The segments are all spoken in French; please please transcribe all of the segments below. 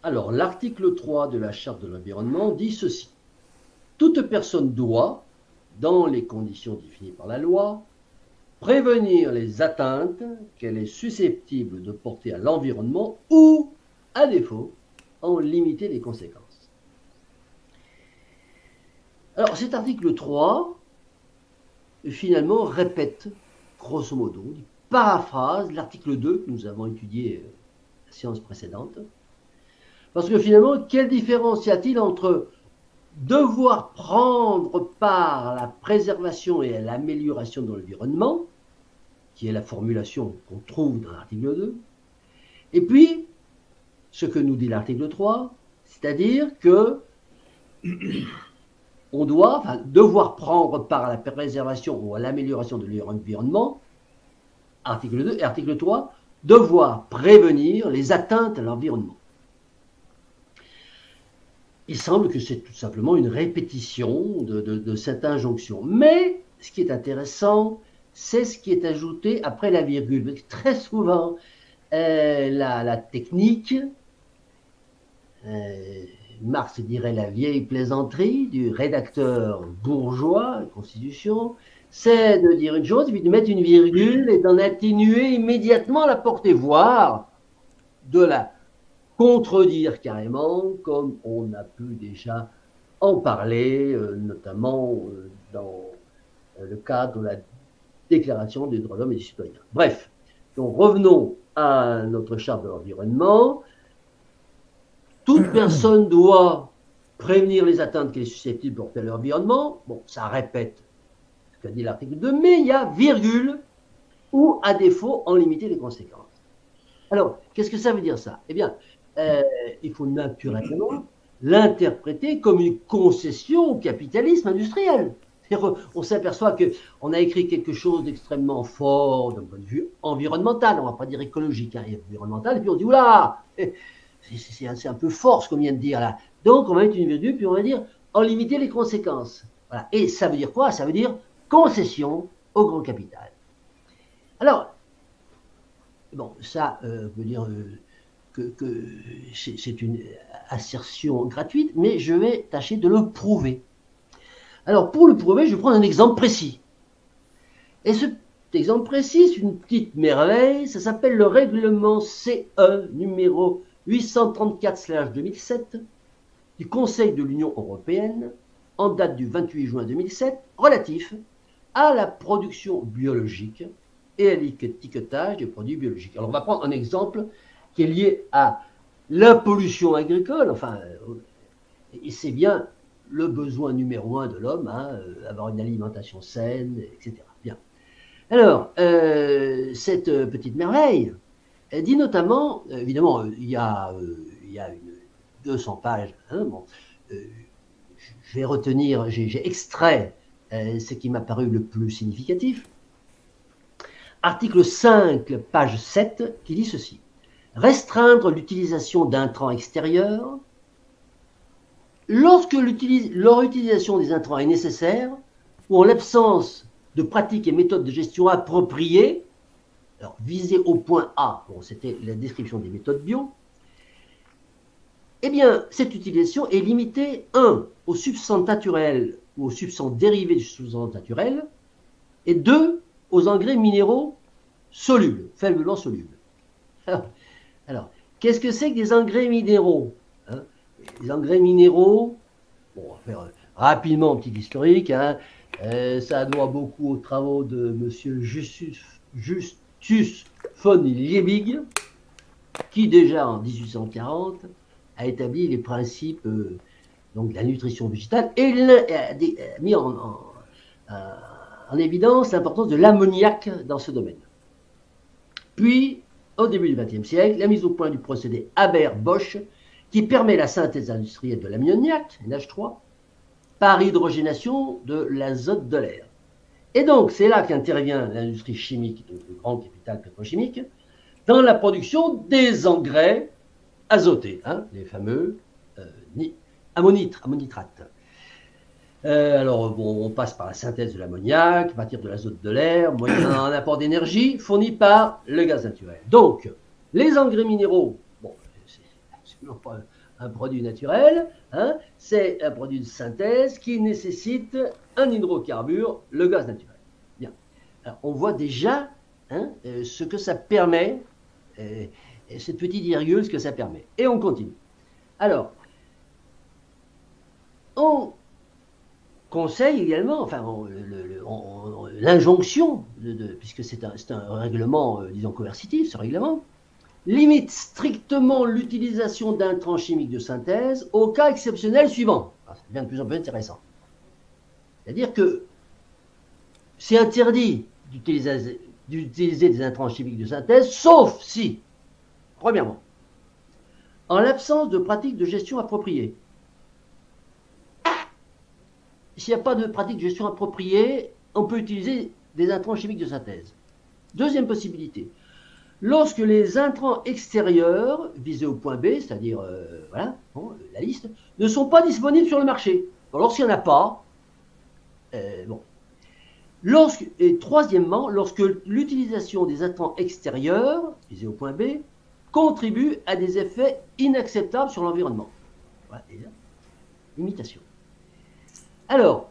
Alors, l'article 3 de la Charte de l'environnement dit ceci. Toute personne doit, dans les conditions définies par la loi, prévenir les atteintes qu'elle est susceptible de porter à l'environnement ou, à défaut, en limiter les conséquences. Alors, cet article 3, finalement, répète, grosso modo, paraphrase l'article 2 que nous avons étudié la séance précédente. Parce que finalement, quelle différence y a-t-il entre devoir prendre part à la préservation et à l'amélioration de l'environnement, qui est la formulation qu'on trouve dans l'article 2, et puis ce que nous dit l'article 3, c'est-à-dire que on doit, devoir prendre part à la préservation ou à l'amélioration de l'environnement, article 2 et article 3, devoir prévenir les atteintes à l'environnement. Il semble que c'est tout simplement une répétition de cette injonction. Mais ce qui est intéressant, c'est ce qui est ajouté après la virgule. Très souvent, la technique, Marx dirait la vieille plaisanterie du rédacteur bourgeois, la Constitution, c'est de dire une chose, puis de mettre une virgule et d'en atténuer immédiatement la portée, voire de la contredire carrément, comme on a pu déjà en parler, notamment dans le cadre de la Déclaration des droits de l'homme et des citoyens. Bref, donc revenons à notre charte de l'environnement. Toute personne doit prévenir les atteintes qu'elle est susceptible de porter à l'environnement. Bon, ça répète ce qu'a dit l'article 2, mais il y a virgule ou, à défaut, en limiter les conséquences. Alors, qu'est-ce que ça veut dire ça? Eh bien, il faut naturellement l'interpréter comme une concession au capitalisme industriel. On s'aperçoit qu'on a écrit quelque chose d'extrêmement fort d'un point de vue environnemental, on ne va pas dire écologique, hein, environnemental, et puis on dit, oula, c'est un peu fort ce qu'on vient de dire là. Donc on va mettre une virgule, puis on va dire, en limiter les conséquences. Voilà. Et ça veut dire quoi? Ça veut dire concession au grand capital. Alors, bon, ça veut dire que c'est une assertion gratuite, mais je vais tâcher de le prouver. Alors, pour le prouver, je vais prendre un exemple précis. Et cet exemple précis, c'est une petite merveille, ça s'appelle le règlement CE numéro 834/2007 du Conseil de l'Union européenne, en date du 28 juin 2007, relatif à la production biologique et à l'étiquetage des produits biologiques. Alors, on va prendre un exemple qui est lié à la pollution agricole, enfin, et c'est bien le besoin numéro 1 de l'homme, hein, avoir une alimentation saine, etc. Bien. Alors, cette petite merveille, elle dit notamment, évidemment, il y a 200 pages, hein, bon, je vais retenir, j'ai extrait ce qui m'a paru le plus significatif. Article 5, page 7, qui dit ceci. Restreindre l'utilisation d'intrants extérieurs lorsque leur utilisation des intrants est nécessaire ou en l'absence de pratiques et méthodes de gestion appropriées. Alors, visé au point A, bon, c'était la description des méthodes bio, eh bien, cette utilisation est limitée, 1, aux substances naturelles ou aux substances dérivées des substances naturelles, et 2, aux engrais minéraux solubles, faiblement solubles. Alors qu'est-ce que c'est que des engrais minéraux, hein? Les engrais minéraux, bon, on va faire rapidement un petit historique, hein. Ça doit beaucoup aux travaux de M. Justus von Liebig, qui déjà en 1840 a établi les principes donc, de la nutrition végétale et a mis en évidence l'importance de l'ammoniac dans ce domaine. Puis, au début du XXe siècle, la mise au point du procédé Haber-Bosch, qui permet la synthèse industrielle de l'ammoniac, NH3, par hydrogénation de l'azote de l'air. Et donc, c'est là qu'intervient l'industrie chimique, donc le grand capital pétrochimique, dans la production des engrais azotés, hein, les fameux ammonitrates. Alors, bon, on passe par la synthèse de l'ammoniac, à partir de l'azote de l'air, moyennant un apport d'énergie fourni par le gaz naturel. Donc, les engrais minéraux, bon, absolument pas un produit naturel, hein, c'est un produit de synthèse qui nécessite un hydrocarbure, le gaz naturel. Bien. Alors, on voit déjà hein, ce que ça permet, cette petite virgule, ce que ça permet. Et on continue. Alors, on conseille également, enfin, l'injonction, puisque c'est un règlement, disons, coercitif, ce règlement, limite strictement l'utilisation d'intrants chimiques de synthèse au cas exceptionnel suivant. Ça devient de plus en plus intéressant. C'est-à-dire que c'est interdit d'utiliser des intrants chimiques de synthèse, sauf si, premièrement, en l'absence de pratiques de gestion appropriées. S'il n'y a pas de pratique de gestion appropriée, on peut utiliser des intrants chimiques de synthèse. Deuxième possibilité, lorsque les intrants extérieurs visés au point B, c'est-à-dire voilà, bon, la liste, ne sont pas disponibles sur le marché. Lorsqu'il n'y en a pas, bon. Et troisièmement, lorsque l'utilisation des intrants extérieurs visés au point B contribue à des effets inacceptables sur l'environnement. Voilà, et là, limitation. Alors,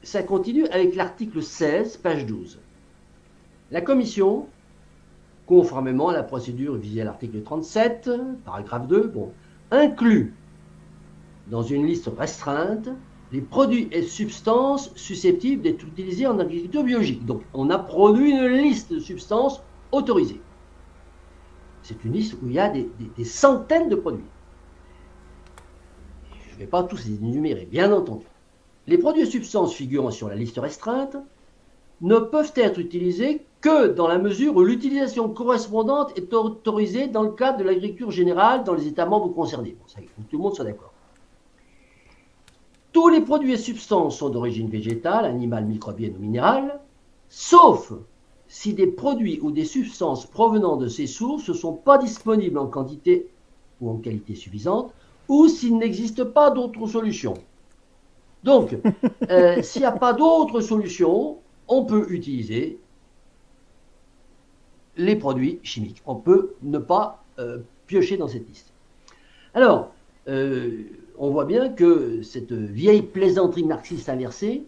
ça continue avec l'article 16, page 12. La Commission, conformément à la procédure visée à l'article 37, paragraphe 2, bon, inclut dans une liste restreinte les produits et substances susceptibles d'être utilisés en agriculture biologique. Donc, on a produit une liste de substances autorisées. C'est une liste où il y a des centaines de produits. Je ne vais pas tous les énumérer, bien entendu. Les produits et substances figurant sur la liste restreinte ne peuvent être utilisés que dans la mesure où l'utilisation correspondante est autorisée dans le cadre de l'agriculture générale dans les États membres concernés. Bon, ça, il faut que tout le monde soit d'accord. Tous les produits et substances sont d'origine végétale, animale, microbienne ou minérale, sauf si des produits ou des substances provenant de ces sources ne sont pas disponibles en quantité ou en qualité suffisante, ou s'il n'existe pas d'autre solution. Donc, s'il n'y a pas d'autre solution, on peut utiliser les produits chimiques. On peut ne pas piocher dans cette liste. Alors, on voit bien que cette vieille plaisanterie marxiste inversée,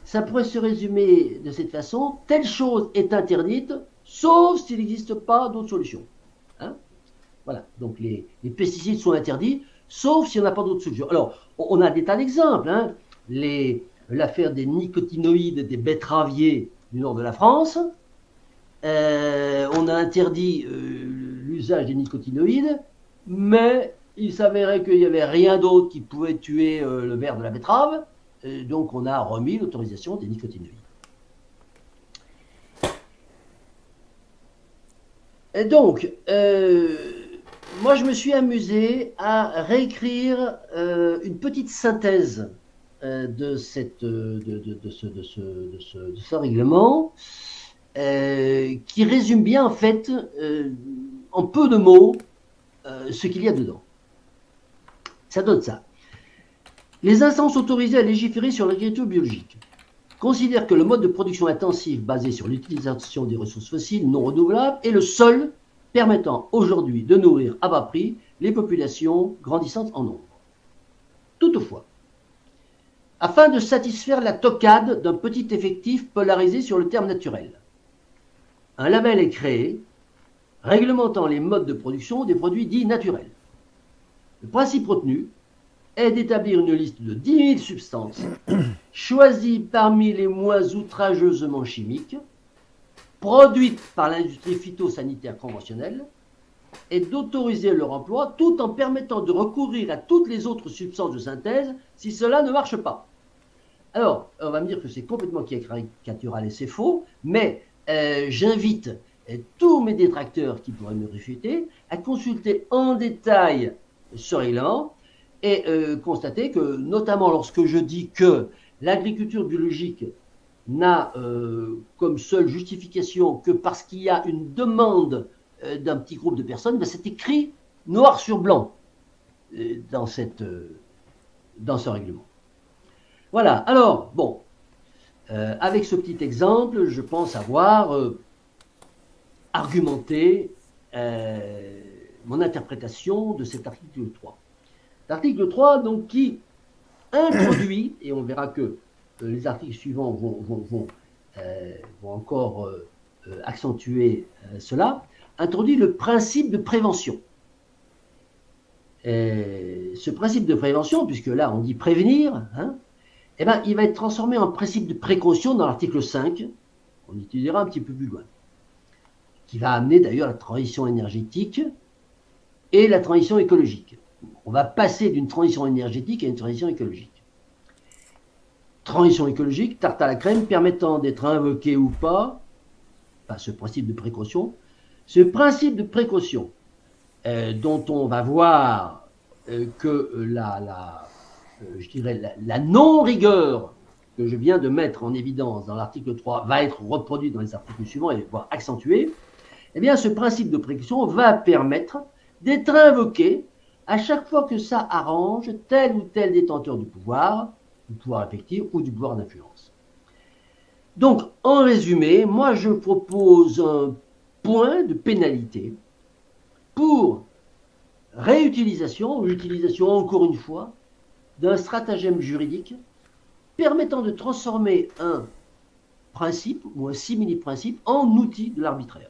ça pourrait se résumer de cette façon: telle chose est interdite, sauf s'il n'existe pas d'autre solution. Hein, voilà, donc les pesticides sont interdits, sauf s'il n'y en a pas d'autre solution. Alors, on a des tas d'exemples. Hein. L'affaire des nicotinoïdes des betteraviers du nord de la France. On a interdit l'usage des nicotinoïdes, mais il s'avérait qu'il n'y avait rien d'autre qui pouvait tuer le ver de la betterave. Donc, on a remis l'autorisation des nicotinoïdes. Et donc, moi, je me suis amusé à réécrire une petite synthèse de ce règlement qui résume bien, en fait, en peu de mots, ce qu'il y a dedans. Ça donne ça. Les instances autorisées à légiférer sur l'agriculture biologique considèrent que le mode de production intensive basé sur l'utilisation des ressources fossiles non renouvelables est le seul permettant aujourd'hui de nourrir à bas prix les populations grandissantes en nombre. Toutefois, afin de satisfaire la toquade d'un petit effectif polarisé sur le terme naturel, un label est créé réglementant les modes de production des produits dits naturels. Le principe retenu est d'établir une liste de 10 000 substances choisies parmi les moins outrageusement chimiques, produites par l'industrie phytosanitaire conventionnelle, et d'autoriser leur emploi tout en permettant de recourir à toutes les autres substances de synthèse si cela ne marche pas. Alors, on va me dire que c'est complètement caricatural et c'est faux, mais j'invite tous mes détracteurs qui pourraient me réfuter à consulter en détail ce règlement et constater que, notamment lorsque je dis que l'agriculture biologique n'a comme seule justification que parce qu'il y a une demande d'un petit groupe de personnes, ben c'est écrit noir sur blanc dans ce règlement. Voilà, alors, bon, avec ce petit exemple, je pense avoir argumenté mon interprétation de cet article 3. L'article 3, donc, qui introduit, et on verra que les articles suivants vont encore accentuer cela, introduit le principe de prévention. Et ce principe de prévention, puisque là on dit prévenir, hein, eh ben, il va être transformé en principe de précaution dans l'article 5, on étudiera un petit peu plus loin, qui va amener d'ailleurs la transition énergétique et la transition écologique. On va passer d'une transition énergétique à une transition écologique. Transition écologique, tarte à la crème, permettant d'être invoqué ou pas, enfin, ce principe de précaution. Ce principe de précaution, dont on va voir que je dirais la non-rigueur que je viens de mettre en évidence dans l'article 3 va être reproduite dans les articles suivants et voire accentuée, eh bien ce principe de précaution va permettre d'être invoqué à chaque fois que ça arrange tel ou tel détenteur du pouvoir effectif ou du pouvoir d'influence. Donc, en résumé, moi je propose un point de pénalité pour réutilisation, ou utilisation encore une fois, d'un stratagème juridique permettant de transformer un principe ou un simili-principe en outil de l'arbitraire.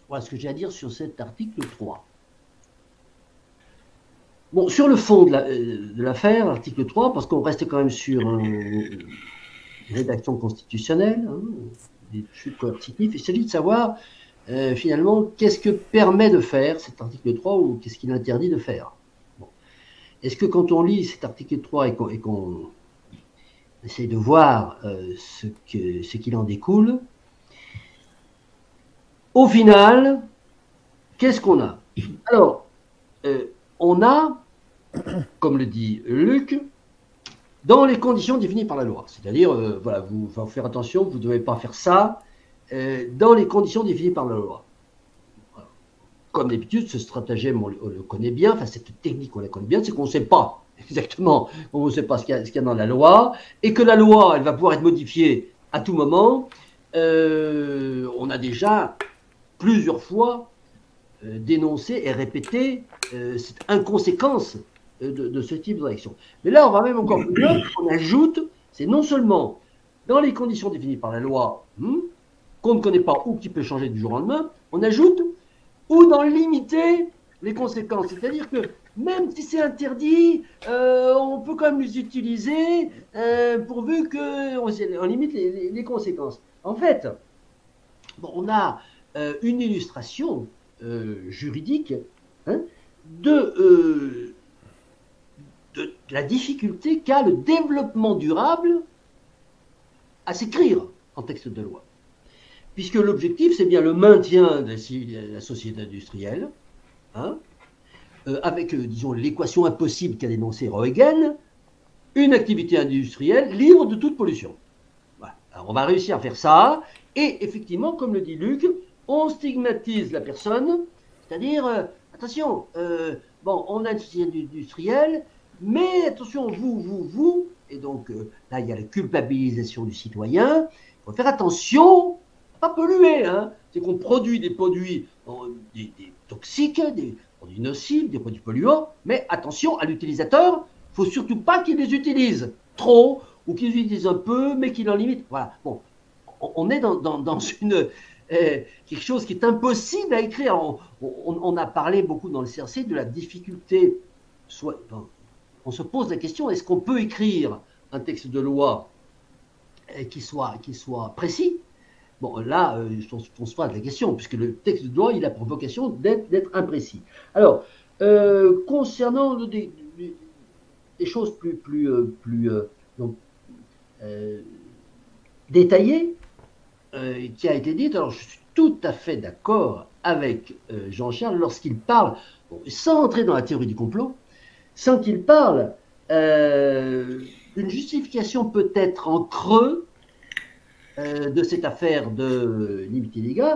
Voilà ce que j'ai à dire sur cet article 3. Bon, sur le fond de l'affaire, l'article 3, parce qu'on reste quand même sur une rédaction constitutionnelle, hein, des chutes coercitives, il s'agit de savoir finalement qu'est-ce que permet de faire cet article 3 ou qu'est-ce qu'il interdit de faire. Bon. Est-ce que quand on lit cet article 3 et qu'on essaye de voir ce qu'il en découle, au final, qu'est-ce qu'on a? Alors, on a, comme le dit Luc, dans les conditions définies par la loi. C'est-à-dire, voilà, vous faut faire attention, vous ne devez pas faire ça dans les conditions définies par la loi. Voilà. Comme d'habitude, ce stratagème, on le connaît bien, enfin cette technique, on la connaît bien, c'est qu'on ne sait pas exactement, on ne sait pas ce qu'il y a dans la loi, et que la loi, elle va pouvoir être modifiée à tout moment. On a déjà plusieurs fois dénoncé et répété cette inconséquence de ce type de réaction. Mais là, on va même encore plus loin, on ajoute, c'est non seulement dans les conditions définies par la loi, qu'on ne connaît pas ou qui peut changer du jour au lendemain, on ajoute ou d'en limiter les conséquences. C'est-à-dire que même si c'est interdit, on peut quand même les utiliser pourvu qu'on limite les conséquences. En fait, bon, on a une illustration juridique de la difficulté qu'a le développement durable à s'écrire en texte de loi. Puisque l'objectif, c'est bien le maintien de la société industrielle, avec, disons, l'équation impossible qu'a dénoncé Roegen, une activité industrielle libre de toute pollution. Voilà. Alors, on va réussir à faire ça, et effectivement, comme le dit Luc, on stigmatise la personne, c'est-à-dire, attention, bon, on a une société industrielle, mais attention, vous, et donc là, il y a la culpabilisation du citoyen, il faut faire attention, pas polluer, hein. C'est qu'on produit des produits des toxiques, des produits nocifs, des produits polluants, mais attention à l'utilisateur, il ne faut surtout pas qu'il les utilise trop, ou qu'il les utilise un peu, mais qu'il en limite. Voilà, bon, on est dans une... quelque chose qui est impossible à écrire. On a parlé beaucoup dans le CRC de la difficulté. On se pose la question, est-ce qu'on peut écrire un texte de loi qui soit précis? Bon, là, on se pose la question, puisque le texte de loi, il a pour vocation d'être imprécis. Alors, concernant des choses plus détaillées, qui a été dite, alors je suis tout à fait d'accord avec Jean-Charles lorsqu'il parle, bon, sans entrer dans la théorie du complot, sans qu'il parle d'une justification peut-être en creux de cette affaire de limiter les dégâts,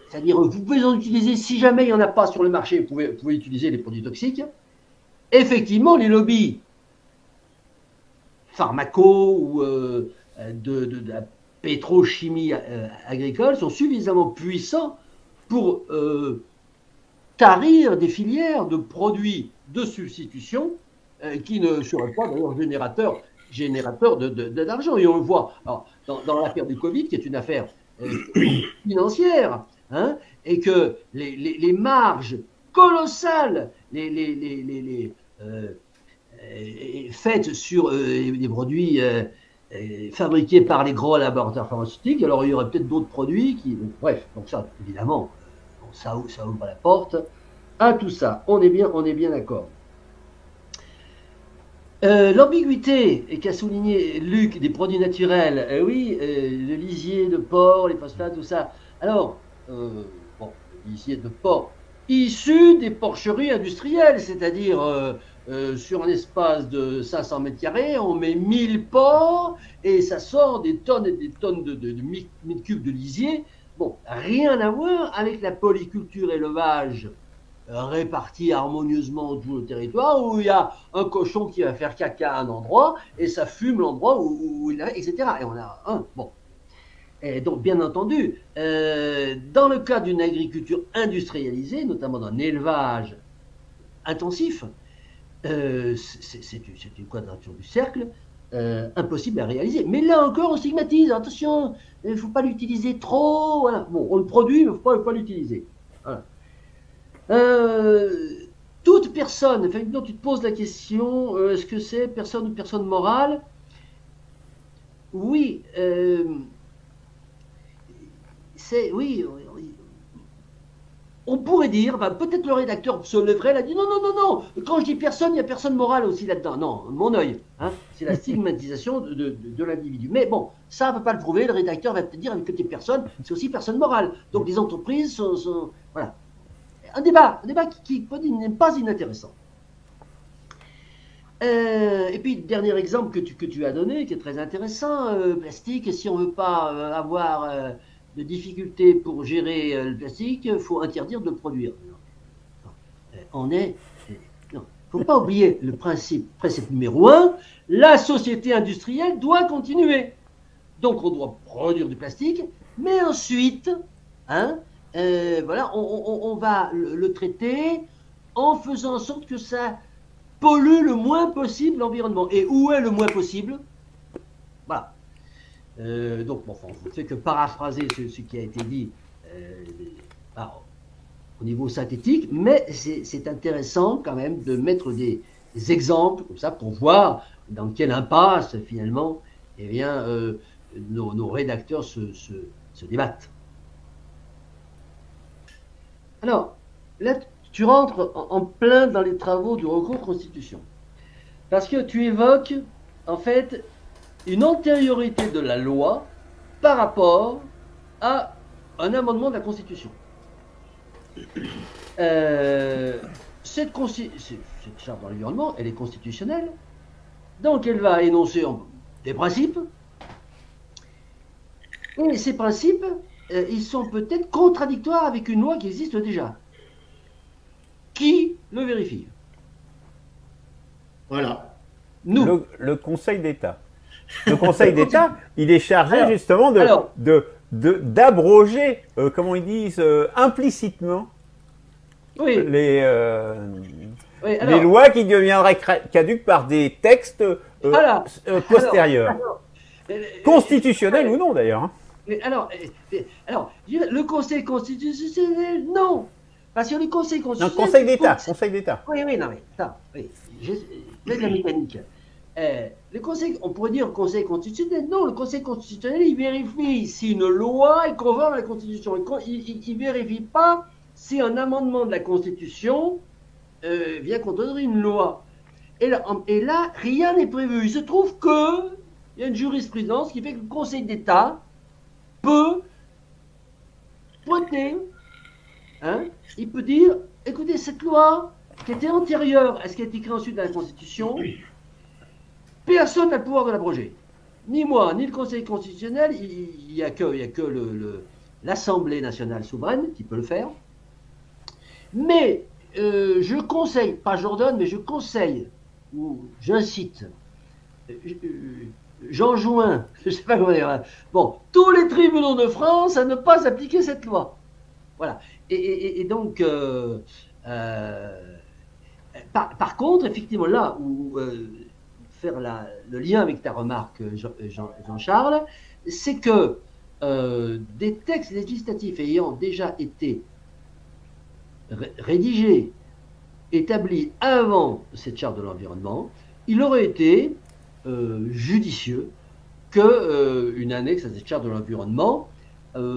c'est-à-dire vous pouvez en utiliser, si jamais il n'y en a pas sur le marché, vous pouvez utiliser les produits toxiques. Effectivement, les lobbies pharmaco ou de la pétrochimie agricole sont suffisamment puissants pour tarir des filières de produits de substitution qui ne seraient pas d'ailleurs générateurs d'argent. Et on le voit dans l'affaire du Covid, qui est une affaire financière, hein, et que les marges colossales faites sur des produits fabriqués par les gros laboratoires pharmaceutiques. Alors il y aurait peut-être d'autres produits qui... Bref, donc ça, évidemment, ça ouvre la porte à tout ça. On est bien d'accord. L'ambiguïté qu'a souligné Luc des produits naturels, oui, le lisier de porc, les phosphates, tout ça. Alors, bon, le lisier de porc issu des porcheries industrielles, c'est-à-dire sur un espace de 500 mètres carrés, on met 1000 porcs et ça sort des tonnes et des tonnes de mètres cubes de lisier. Bon, rien à voir avec la polyculture élevage répartis harmonieusement autour du territoire, où il y a un cochon qui va faire caca à un endroit et ça fume l'endroit où il est, etc. Et on a un bon. Et donc, bien entendu, dans le cas d'une agriculture industrialisée, notamment d'un élevage intensif, c'est une quadrature du cercle impossible à réaliser. Mais là encore, on stigmatise. Attention, il ne faut pas l'utiliser trop. Voilà. Bon, on le produit, mais il ne faut pas l'utiliser. Voilà. Toute personne, enfin, donc tu te poses la question, est-ce que c'est personne ou personne morale? Oui, oui, on pourrait dire, ben, peut-être le rédacteur se lèverait, il a dit non, non, non, non, quand je dis personne, il n'y a personne morale aussi là-dedans. Non, mon œil, hein, c'est la stigmatisation de l'individu. Mais bon, ça ne peut pas le prouver, le rédacteur va te dire que tu es personne, c'est aussi personne morale. Donc les entreprises sont voilà. Un débat qui n'est pas inintéressant. Et puis, dernier exemple que tu as donné, qui est très intéressant, plastique, si on ne veut pas avoir de difficultés pour gérer le plastique, il faut interdire de le produire. Non. Il ne faut pas oublier le principe numéro 1, la société industrielle doit continuer. Donc, on doit produire du plastique, mais ensuite, hein, voilà, on va le traiter en faisant en sorte que ça pollue le moins possible l'environnement. Et où est le moins possible? Voilà. Donc, bon, on ne fait que paraphraser ce qui a été dit au niveau synthétique, mais c'est intéressant quand même de mettre des exemples comme ça pour voir dans quelle impasse finalement eh bien, nos rédacteurs se débattent. Alors, là, tu rentres en plein dans les travaux du recours constitution. Parce que tu évoques, en fait, une antériorité de la loi par rapport à un amendement de la Constitution. Cette charte de l'environnement, elle est constitutionnelle. Donc, elle va énoncer des principes. Et ces principes, ils sont peut-être contradictoires avec une loi qui existe déjà. Qui le vérifie? Voilà. Nous. Le Conseil d'État. Le Conseil d'État, il est chargé justement d'abroger, comment ils disent, implicitement les lois qui deviendraient caduques par des textes postérieurs. Constitutionnels ou non d'ailleurs. Hein. Alors, le Conseil constitutionnel, non. Parce que le Conseil constitutionnel... Non, Conseil d'État. Conseil d'État. Oui, non, mais attends, oui, je fais de la mécanique. Le Conseil, on pourrait dire Conseil constitutionnel. Non, le Conseil constitutionnel, il vérifie si une loi est conforme à la Constitution. Il ne vérifie pas si un amendement de la Constitution vient contredire une loi. Et là, rien n'est prévu. Il se trouve qu'il y a une jurisprudence qui fait que le Conseil d'État peut pointer, hein, il peut dire, écoutez, cette loi qui était antérieure à ce qui a été écrit ensuite dans la Constitution, personne n'a le pouvoir de l'abroger. Ni moi, ni le Conseil constitutionnel, il n'y a que l'Assemblée nationale souveraine qui peut le faire. Mais je conseille, pas j'ordonne, mais je conseille, ou j'incite, j'enjoins, je ne sais pas comment dire, bon, tous les tribunaux de France à ne pas appliquer cette loi. Voilà. Et donc, Par contre, effectivement, là où faire le lien avec ta remarque, Jean-Charles, c'est que des textes législatifs ayant déjà été rédigés, établis avant cette charte de l'environnement, il aurait été judicieux qu'une annexe à cette charte de l'environnement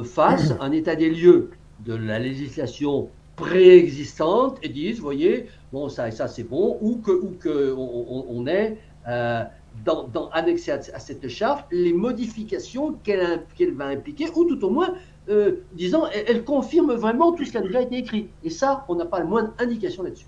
fasse un état des lieux de la législation préexistante et dise, voyez, bon, ça et ça c'est bon, ou que on ait annexé à cette charte les modifications qu'elle va impliquer, ou tout au moins, disant, elle confirme vraiment tout ce qui a déjà été écrit. Et ça, on n'a pas la moindre indication là-dessus.